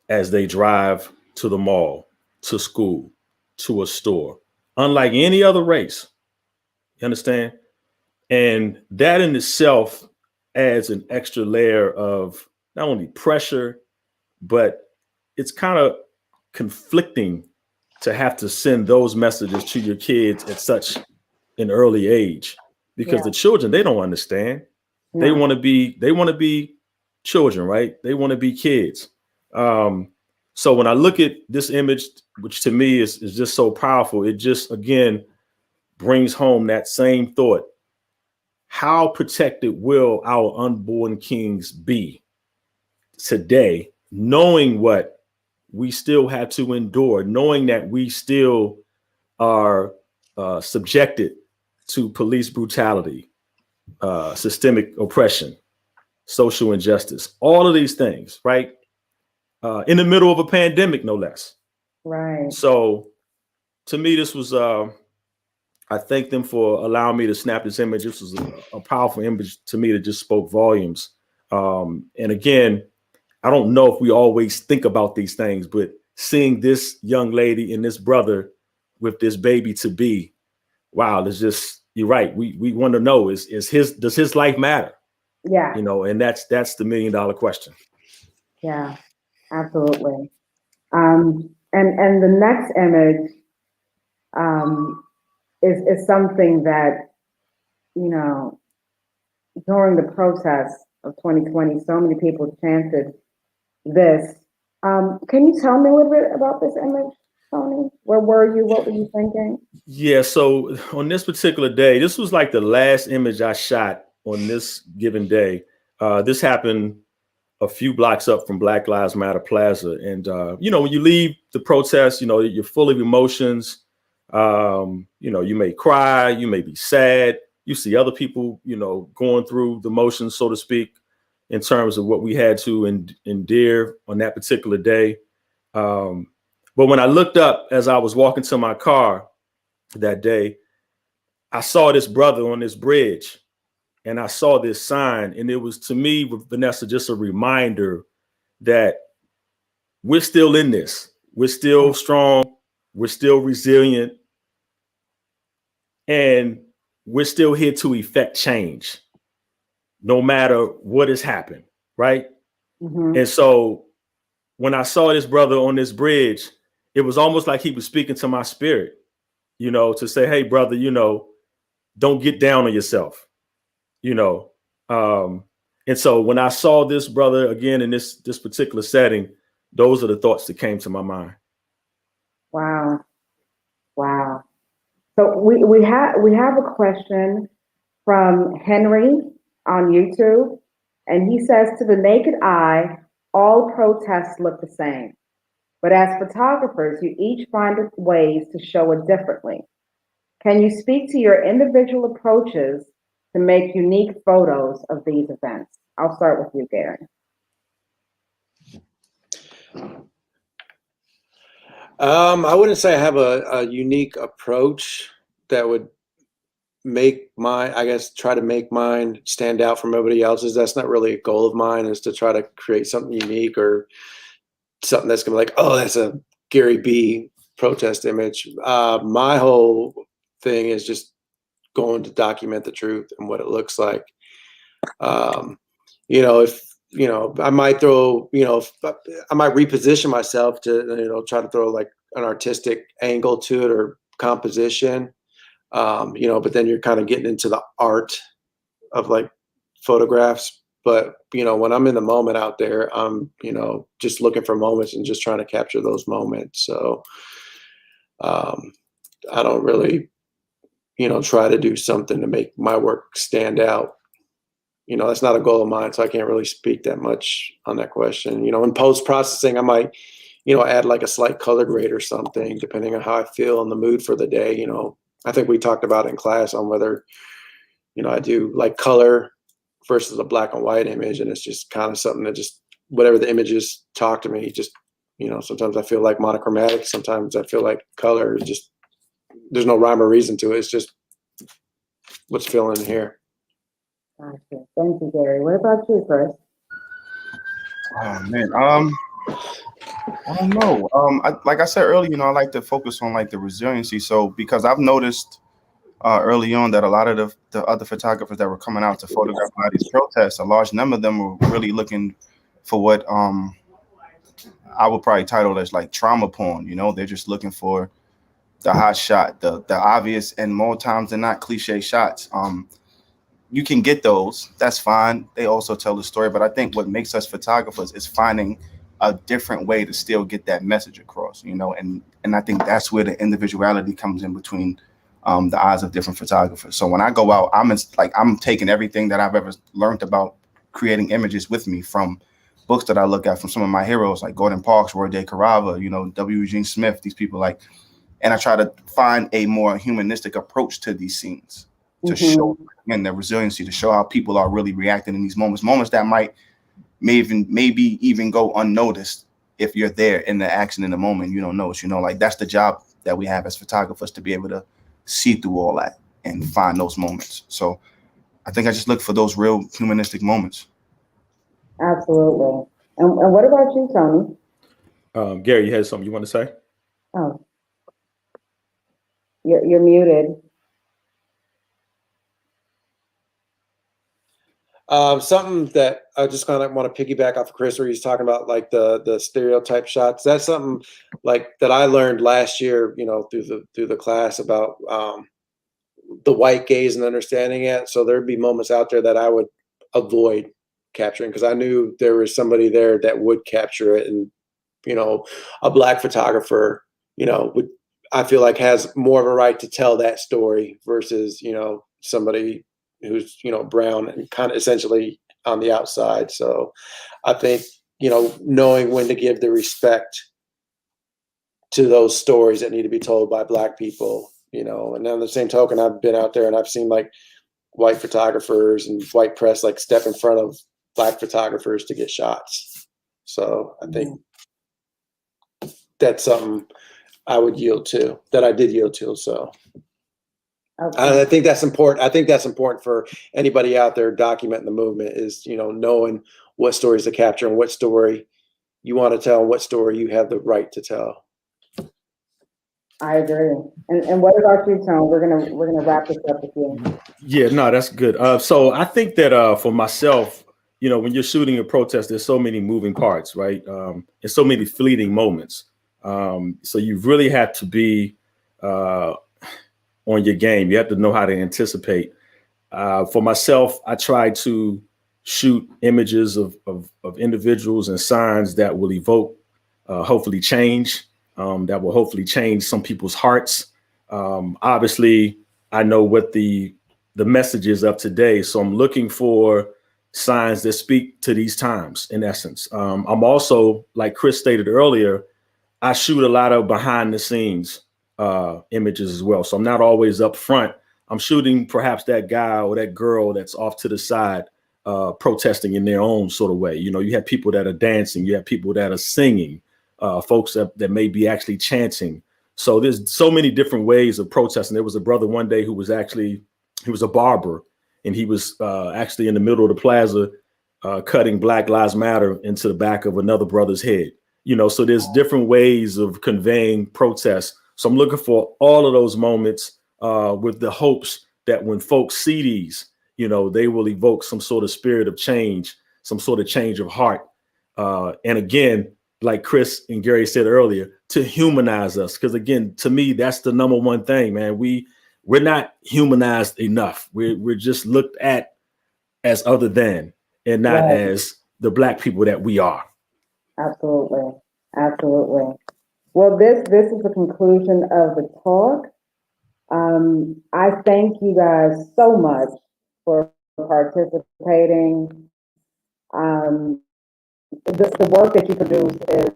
as they drive to the mall, to school, to a store, unlike any other race. You understand? And that in itself adds an extra layer of not only pressure, but it's kind of conflicting to have to send those messages to your kids at such an early age, because the children, they don't understand. No. They want to be children, right? They want to be kids. So when I look at this image, which to me is just so powerful, it just, again, brings home that same thought. How protected will our unborn kings be today, knowing what we still have to endure, knowing that we still are subjected to police brutality, systemic oppression, social injustice, all of these things, right? In the middle of a pandemic, no less. Right. So to me, this was, I thank them for allowing me to snap this image. This was a powerful image to me that just spoke volumes. And again, I don't know if we always think about these things, but seeing this young lady and this brother with this baby to be, wow, it's just, you're right. We want to know, does his life matter? Yeah. You know, and that's the $1 million question. Yeah, absolutely. And the next image is something that, you know, during the protests of 2020, so many people chanted this. Can you tell me a little bit about this image, Tony? Where were you? What were you thinking? Yeah, so on this particular day, this was like the last image I shot on this given day. This happened a few blocks up from Black Lives Matter Plaza. And, you know, when you leave the protest, you know, you're full of emotions. You know, you may cry, you may be sad. You see other people, you know, going through the motions, so to speak. in terms of what we had to endure on that particular day. But when I looked up as I was walking to my car that day, I saw this brother on this bridge, and I saw this sign, and it was, to me, Vanessa, just a reminder that we're still in this. We're still strong. We're still resilient. And we're still here to effect change, no matter what has happened, right? Mm-hmm. And so when I saw this brother on this bridge, it was almost like he was speaking to my spirit, you know, to say, hey, brother, you know, don't get down on yourself, you know. And so when I saw this brother again in this particular setting, those are the thoughts that came to my mind. Wow. Wow. So we have a question from Henry on YouTube, and he says, to the naked eye, all protests look the same. But as photographers, you each find ways to show it differently. Can you speak to your individual approaches to make unique photos of these events? I'll start with you, Gary. I wouldn't say I have a unique approach that would make try to make mine stand out from everybody else's. That's not really a goal of mine, is to try to create something unique or something that's gonna be like, oh, that's a Gary B protest image. My whole thing is just going to document the truth and what it looks like. I might throw, I might reposition myself to, try to throw like an artistic angle to it or composition, but then you're kind of getting into the art of like photographs. But, when I'm in the moment out there, I'm, just looking for moments and just trying to capture those moments. So I don't really, try to do something to make my work stand out. That's not a goal of mine, so I can't really speak that much on that question. In post-processing, I might, add like a slight color grade or something, depending on how I feel in the mood for the day. I think we talked about it in class on whether, I do like color versus a black and white image, and it's just kind of something that just, whatever the images talk to me, just, sometimes I feel like monochromatic, sometimes I feel like color, just, there's no rhyme or reason to it. It's just what's feeling here. Gotcha. Thank you, Gary. What about you, Chris? Oh man, I don't know. Like I said earlier, I like to focus on like the resiliency. So because I've noticed early on that a lot of the other photographers that were coming out to photograph a lot of these protests, a large number of them were really looking for what I would probably title as like trauma porn. They're just looking for the hot shot, the obvious, and more times than not cliche shots. You can get those, that's fine. They also tell the story, but I think what makes us photographers is finding a different way to still get that message across, and I think that's where the individuality comes in between the eyes of different photographers. So when I go out, I'm taking everything that I've ever learned about creating images with me, from books that I look at from some of my heroes like Gordon Parks, Roy Day Carava, W. Eugene Smith, these people and I try to find a more humanistic approach to these scenes to show the resiliency, to show how people are really reacting in these moments that maybe even go unnoticed if you're there in the action in the moment. You don't notice, that's the job that we have as photographers, to be able to see through all that and find those moments. So I think I just look for those real humanistic moments. Absolutely. And what about you, Tony? Gary, you had something you want to say? Oh, you're muted. Something that I just kind of want to piggyback off of Chris, where he's talking about like the stereotype shots. That's something like that I learned last year, through the class about the white gaze and understanding it. So there'd be moments out there that I would avoid capturing because I knew there was somebody there that would capture it, and a black photographer, would, I feel like, has more of a right to tell that story versus somebody who's brown and kind of essentially on the outside. So I think knowing when to give the respect to those stories that need to be told by black people, and then on the same token, I've been out there and I've seen like white photographers and white press like step in front of Black photographers to get shots. So I think that's something I would yield to, that I did yield to. So I think that's important. I think that's important for anybody out there documenting the movement, is, you know, knowing what stories to capture and what story you want to tell and what story you have the right to tell. I agree. And what about you, Tone? We're gonna wrap this up with you. Yeah, no, that's good. So I think that for myself, you know, when you're shooting a protest, there's so many moving parts, right? And so many fleeting moments. So you really have to be on your game. You have to know how to anticipate. For myself, I try to shoot images of individuals and signs that will evoke, hopefully change, that will hopefully change some people's hearts. Obviously, I know what the message is of today. So I'm looking for signs that speak to these times, in essence. I'm also, like Chris stated earlier, I shoot a lot of behind the scenes images as well. So I'm not always up front. I'm shooting perhaps that guy or that girl that's off to the side, protesting in their own sort of way. You know, you have people that are dancing, you have people that are singing, folks that may be actually chanting. So there's so many different ways of protesting. There was a brother one day who was actually, he was a barber, and he was actually in the middle of the plaza cutting Black Lives Matter into the back of another brother's head. You know, so there's different ways of conveying protest. So I'm looking for all of those moments with the hopes that when folks see these, you know, they will evoke some sort of spirit of change, some sort of change of heart. And again, like Chris and Gary said earlier, to humanize us. Because again, to me, that's the number one thing, man. We're not humanized enough. We're just looked at as other than, and not as the Black people that we are. Absolutely. Absolutely. Well, this is the conclusion of the talk. I thank you guys so much for participating. The work that you produce is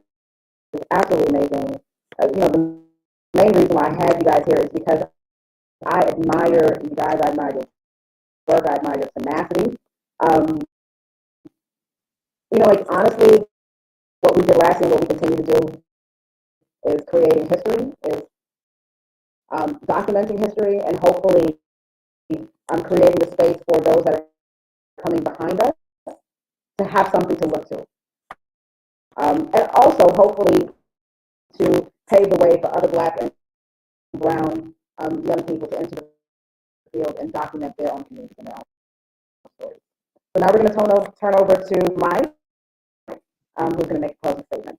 absolutely amazing. You know, the main reason why I have you guys here is because I admire you guys. I admire your work. I admire your tenacity. You know, like, honestly, what we did last year, what we continue to do, is creating history, is documenting history, and hopefully creating the space for those that are coming behind us to have something to look to. And also, hopefully, to pave the way for other Black and brown young people to enter the field and document their own communities and their own stories. So now we're going to turn over to Mike, who's going to make a closing statement.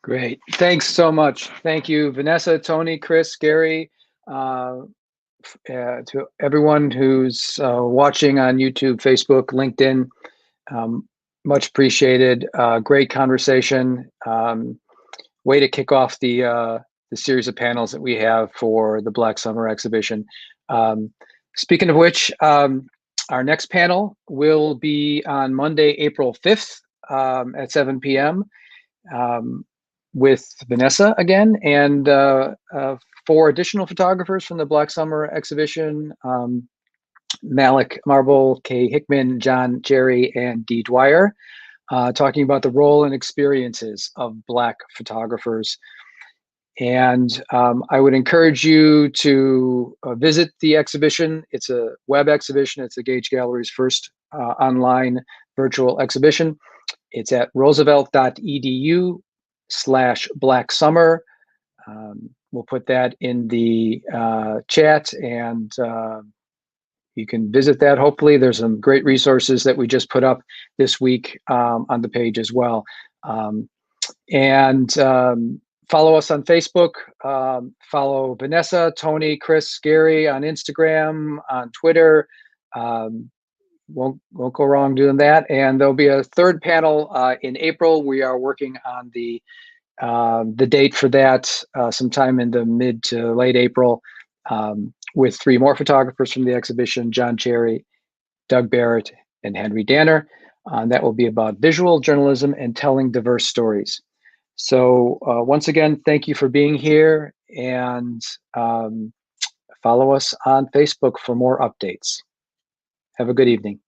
Great. Thanks so much. Thank you, Vanessa, Tony, Chris, Gary, to everyone who's watching on YouTube, Facebook, LinkedIn. Much appreciated. Great conversation. Way to kick off the series of panels that we have for the Black Summer exhibition. Speaking of which, our next panel will be on Monday, April 5th at 7 p.m. With Vanessa again, and 4 additional photographers from the Black Summer exhibition, Malik Marble, Kay Hickman, John Jerry, and Dee Dwyer, talking about the role and experiences of Black photographers. And I would encourage you to visit the exhibition. It's a web exhibition. It's the Gage Gallery's first online virtual exhibition. It's at roosevelt.edu/Black Summer. We'll put that in the chat, and you can visit that. Hopefully, there's some great resources that we just put up this week on the page as well. And follow us on Facebook. Follow Vanessa, Tony, Chris, Gary on Instagram, on Twitter. Won't go wrong doing that. And there'll be a third panel in April. We are working on the date for that sometime in the mid to late April, with 3 more photographers from the exhibition: John Cherry, Doug Barrett, and Henry Danner. That will be about visual journalism and telling diverse stories. So once again, thank you for being here, and follow us on Facebook for more updates. Have a good evening.